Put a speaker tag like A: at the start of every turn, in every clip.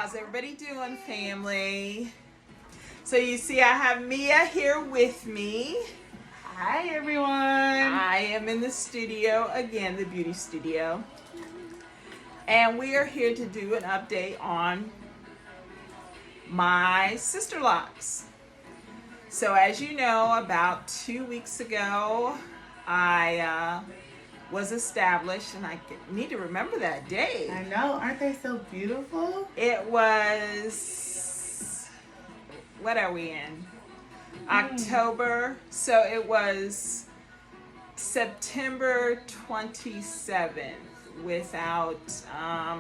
A: How's everybody doing, family? So you see I have Mia here with me.
B: Hi everyone.
A: I am in the studio again, the beauty studio. And we are here to do an update on my sister locks. So as you know, about 2 weeks ago, I was established, and I need to remember that day.
B: I know, aren't they so beautiful?
A: It was, what are we in? October. So it was September 27th without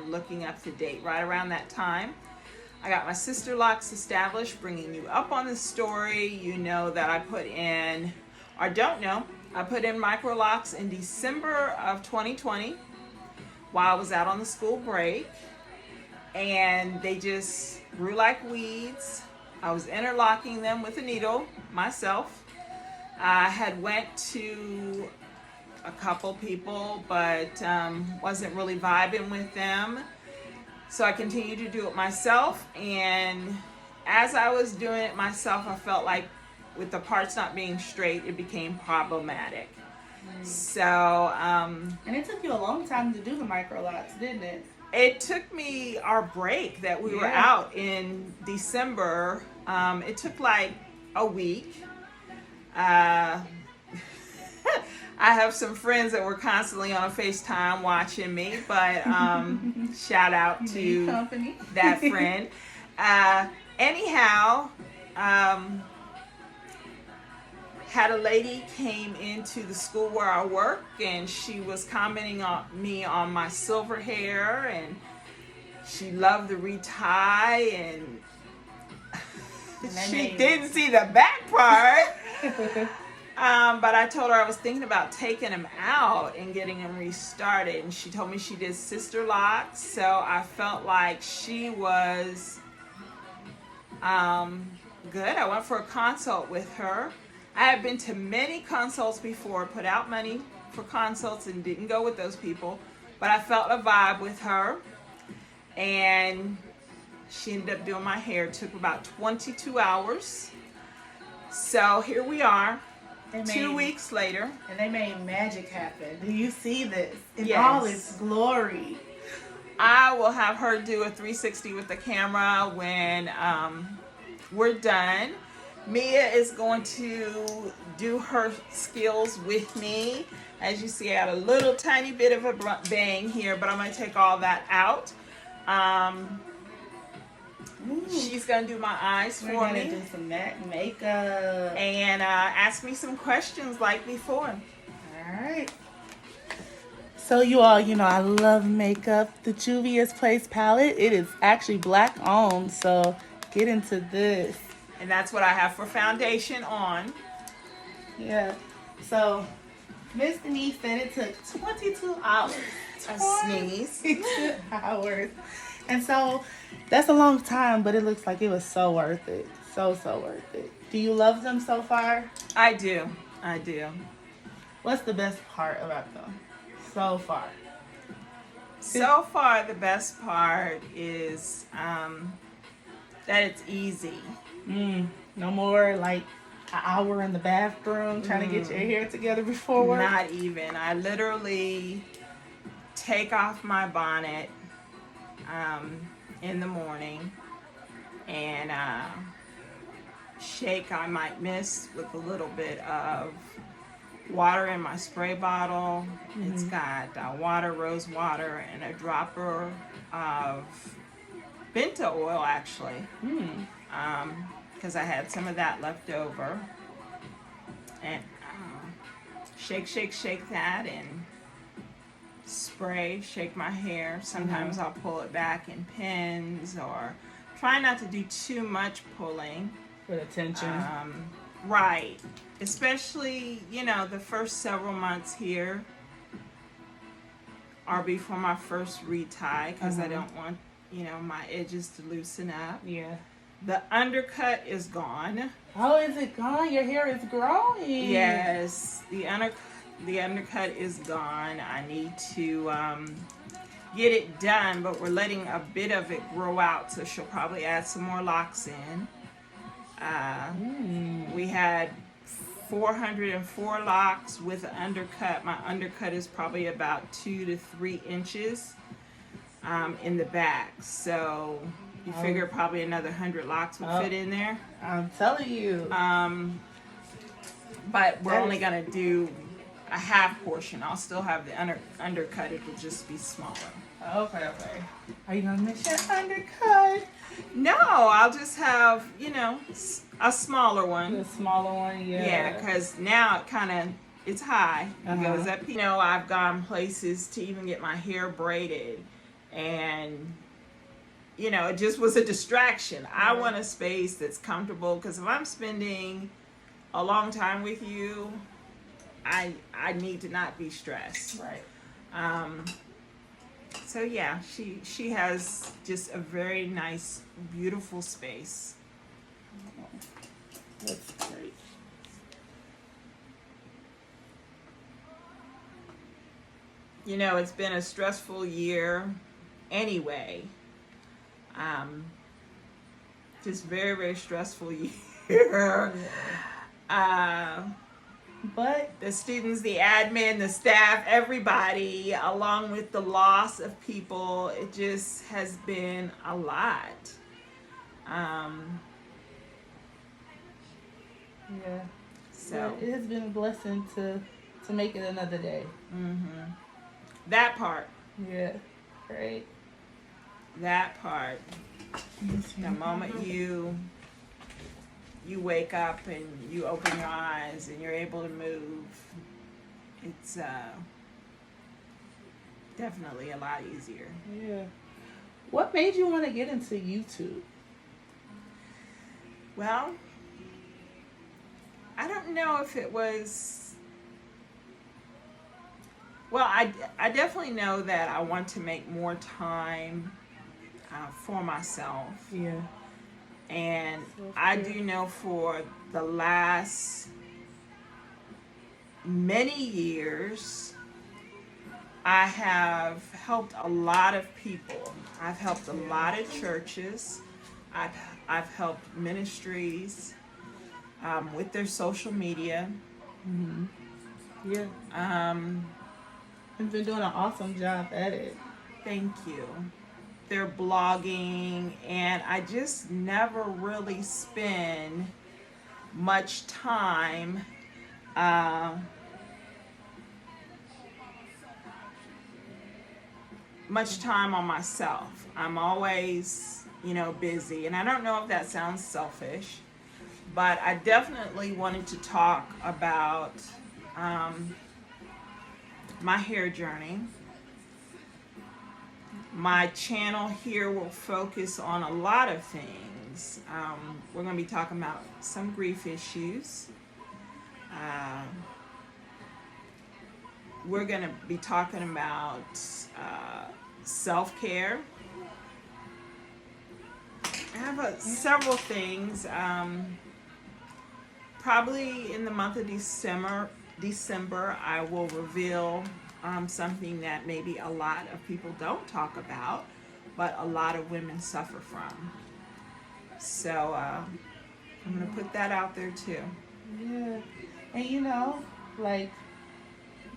A: looking up the date. Right around that time, I got my sister locks established. Bringing you up on the story, you know that I put in, or don't know, I put in micro locks in December of 2020 while I was out on the school break, and they just grew like weeds. I was interlocking them with a needle myself. I had went to a couple people, but wasn't really vibing with them. So I continued to do it myself, and as I was doing it myself, I felt like with the parts not being straight, it became problematic. So
B: And it took you a long time to do the micro locks, didn't it?
A: it took me our break that we were
B: Yeah.
A: out in December. It took like a week. I have some friends that were constantly on a FaceTime watching me, but shout out
B: Need
A: to
B: company.
A: that friend. Anyhow, had a lady came into the school where I work, and she was commenting on me on my silver hair, and she loved the retie, and she didn't see the back part. But I told her I was thinking about taking them out and getting them restarted, and she told me she did sister locks, so I felt like she was good. I went for a consult with her. I have been to many consults before, put out money for consults and didn't go with those people, but I felt a vibe with her, and she ended up doing my hair. It took about 22 hours. So here we are,
B: They
A: 2
B: made-
A: weeks later.
B: And they made magic happen. Do you see this in
A: Yes.
B: all its glory?
A: I will have her do a 360 with the camera when we're done. Mia is going to do her skills with me. As you see, I got a little tiny bit of a bang here, but I'm going to take all that out. She's going to do my eyes
B: We're
A: for
B: gonna
A: me
B: do some makeup.
A: and ask me some questions like before.
B: Alright. So you all, I love makeup. The Juvia's Place palette, it is actually black owned, so get into this.
A: And that's what I have for foundation on.
B: Yeah. So Miss Denise said it took 22 hours.
A: A sneeze.
B: 22 hours. And so that's a long time, but it looks like it was so worth it. So worth it. Do you love them so far?
A: I do.
B: What's the best part about them so far?
A: So far, the best part is that it's easy.
B: No more like an hour in the bathroom trying to get your hair together before work.
A: Not even. I literally take off my bonnet in the morning and shake. I might miss with a little bit of water in my spray bottle. It's got water, rose water, and a dropper of benta oil, actually. Because I had some of that left over. And shake that, and spray, shake my hair. Sometimes I'll pull it back in pins, or try not to do too much pulling.
B: For the tension.
A: Right. Especially, the first several months here are before my first retie, because I don't want, my edges to loosen up.
B: Yeah.
A: The undercut is gone.
B: Oh, is it gone? Your hair is growing.
A: Yes, the undercut is gone. I need to get it done, but we're letting a bit of it grow out, so she'll probably add some more locks in. We had 404 locks with an undercut. My undercut is probably about 2 to 3 inches in the back, so you figure probably another 100 locks would fit in there.
B: I'm telling you.
A: But we're only gonna do a half portion. I'll still have the undercut. It will just be smaller.
B: Okay. Are you gonna miss your undercut?
A: No, I'll just have, a smaller one.
B: The smaller one, yeah.
A: Yeah, because now it's high. It goes up. I've gone places to even get my hair braided, and it just was a distraction. I want a space that's comfortable, because if I'm spending a long time with you, I need to not be stressed.
B: Right.
A: So yeah, she has just a very nice, beautiful space.
B: That's great.
A: It's been a stressful year anyway. Just very, very stressful year. But the students, the admin, the staff, everybody, along with the loss of people, it just has been a lot.
B: Yeah.
A: So
B: it has been a blessing to make it another day.
A: That part.
B: Yeah. Great.
A: That part. The moment you wake up and you open your eyes and you're able to move, it's definitely a lot easier.
B: Yeah. What made you want to get into YouTube?
A: Well, I don't know if it was... Well, I definitely know that I want to make more time for myself.
B: Yeah.
A: And I do know for the last many years, I have helped a lot of people. I've helped a lot of churches. I've helped ministries with their social media.
B: Yeah. You've been doing an awesome job at it.
A: Thank you. Their blogging, and I just never really spend much time on myself. I'm always, busy, and I don't know if that sounds selfish, but I definitely wanted to talk about my hair journey. My channel here will focus on a lot of things. We're going to be talking about some grief issues. We're going to be talking about self-care. I have several things. Probably in the month of December, I will reveal something that maybe a lot of people don't talk about, but a lot of women suffer from. So I'm going to put that out there too.
B: Yeah. And like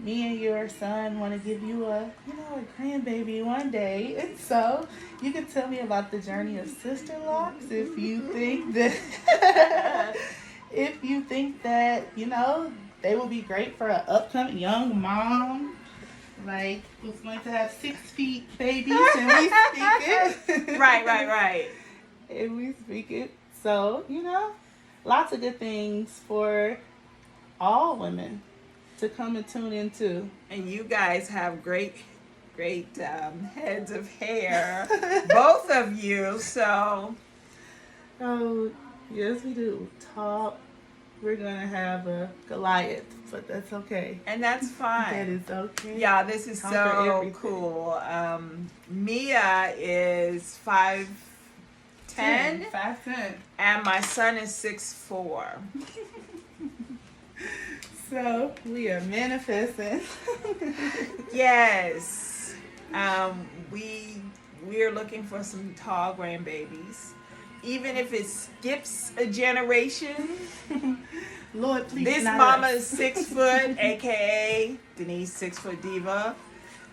B: me and your son want to give you a grandbaby one day. And so you can tell me about the journey of Sister Locks if you think that they will be great for an upcoming young mom. Like, who's going to have 6 feet babies, and we speak it.
A: Right.
B: And we speak it. So, lots of good things for all women to come and tune into.
A: And you guys have great heads of hair, both of you. So,
B: oh yes, we do. Top. We're gonna have a Goliath, but that's okay.
A: And that's fine.
B: That is okay.
A: Yeah, this is so cool. Mia is 5'10",
B: 5'10",
A: and my son is 6'4".
B: So we are manifesting.
A: Yes. We are looking for some tall grandbabies, even if it skips a generation.
B: Lord, please.
A: This
B: not
A: mama
B: us.
A: is 6 foot, aka Denise 6 foot diva,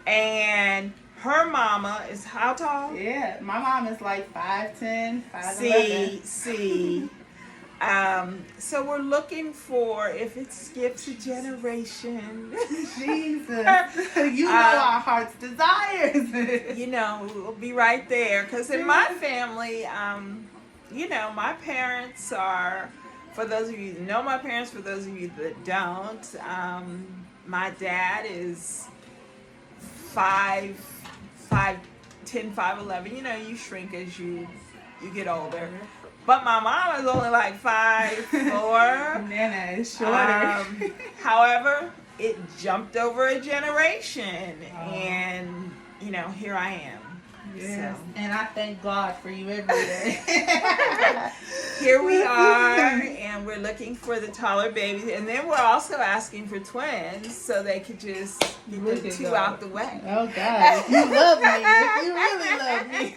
A: and her mama is how tall?
B: Yeah, my mom is like 5'10", 5'11".
A: See. So we're looking for if it skips a generation.
B: Jesus, you know our heart's desires.
A: You know, we'll be right there. Because in my family, you know, my parents are, for those of you that know my parents, for those of you that don't, my dad is 5'10", 5'11". You know, you shrink as you get older. But my mom is only like 5'4".
B: Nana is shorter.
A: However, it jumped over a generation, and you know, here I am.
B: Yes.
A: So.
B: And I thank God for you every day.
A: Here we are, and we're looking for the taller babies, and then we're also asking for twins so they could just get the two out the way.
B: Oh God, if you love me, if you really love me.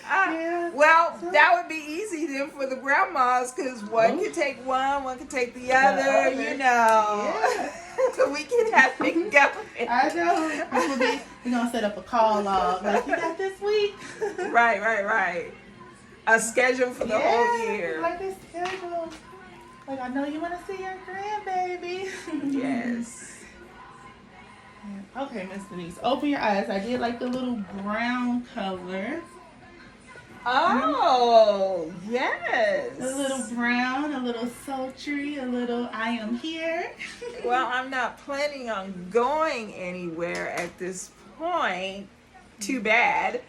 A: Yeah. Well, that would be easy then for the grandmas, because one could take one could take the other, you know.
B: Yeah.
A: So we can have it going.
B: I know. We're gonna set up a call log. Like, you got this week?
A: Right. A schedule for the whole year.
B: Like a schedule. Like, I know you want to see your grandbaby.
A: Yes.
B: Okay, Miss Denise, open your eyes. I did like the little brown color.
A: Oh, yes.
B: A little brown, a little sultry, a little I am here.
A: Well, I'm not planning on going anywhere at this point. Too bad.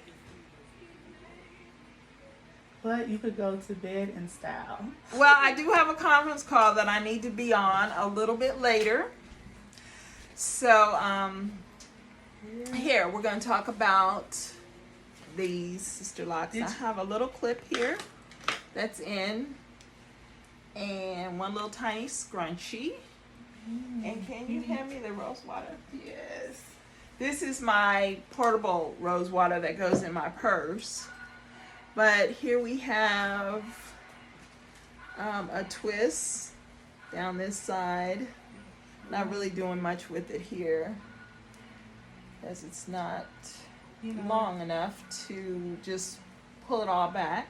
B: But you could go to bed in style.
A: Well, I do have a conference call that I need to be on a little bit later. So, here, we're going to talk about these Sister Locks. I have a little clip here that's in, and one little tiny scrunchie. And can you hand me the rose water?
B: Yes.
A: This is my portable rose water that goes in my purse. But here we have a twist down this side. Not really doing much with it here, as it's not long enough to just pull it all back.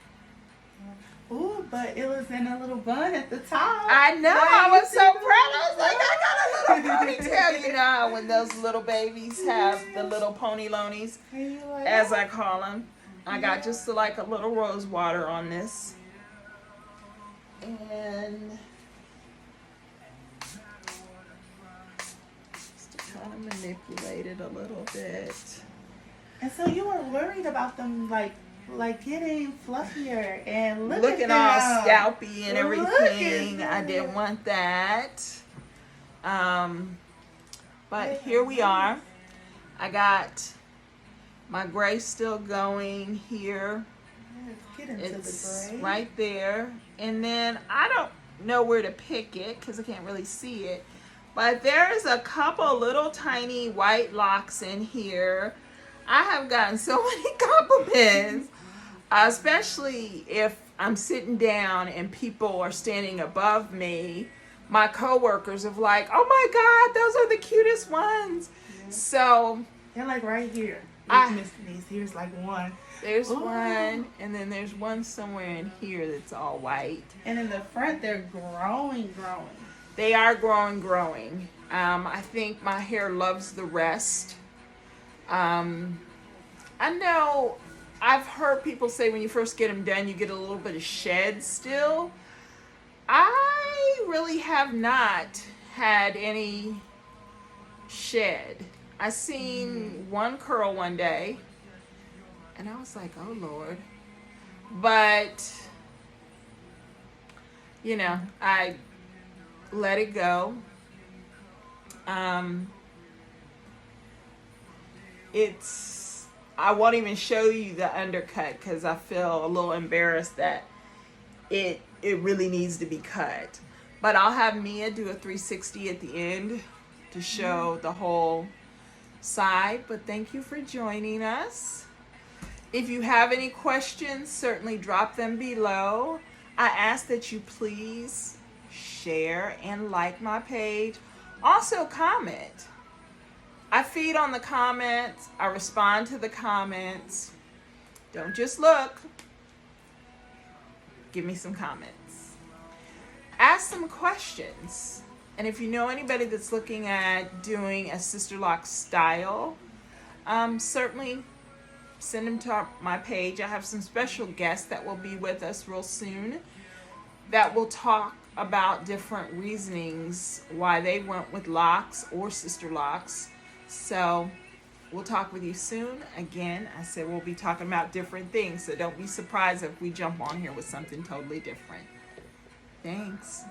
B: Ooh, but it was in a little bun at the top.
A: I know. I was so proud. I was like, I got a little ponytail. You know how when those little babies have the little pony lonies, as I call them. I got just like a little rose water on this. And just to kind of manipulate it a little bit.
B: And so you were worried about them like getting fluffier and
A: looking all scalpy and everything. I didn't want that. But here we are. I got my gray still going here. It's right there. And then I don't know where to pick it because I can't really see it. But there's a couple little tiny white locks in here. I have gotten so many compliments, especially if I'm sitting down and people are standing above me. My coworkers are like, oh my God, those are the cutest ones. Yeah. So
B: they're like right here. Miss Denise, here's like one.
A: There's one, and then there's one somewhere in here that's all white.
B: And in the front, they're growing.
A: They are growing. I think my hair loves the rest. I know I've heard people say when you first get them done, you get a little bit of shed still. I really have not had any shed. I seen one curl one day, and I was like, oh Lord. But, you know, I let it go. I won't even show you the undercut because I feel a little embarrassed that it really needs to be cut. But I'll have Mia do a 360 at the end to show the whole side, but thank you for joining us. If you have any questions, certainly drop them below. I ask that you please share and like my page. Also comment. I feed on the comments. I respond to the comments. Don't just look. Give me some comments. Ask some questions. And if you know anybody that's looking at doing a Sisterlock style, certainly send them to my page. I have some special guests that will be with us real soon that will talk about different reasonings why they went with locks or Sisterlocks. So we'll talk with you soon. Again, I said we'll be talking about different things, so don't be surprised if we jump on here with something totally different. Thanks.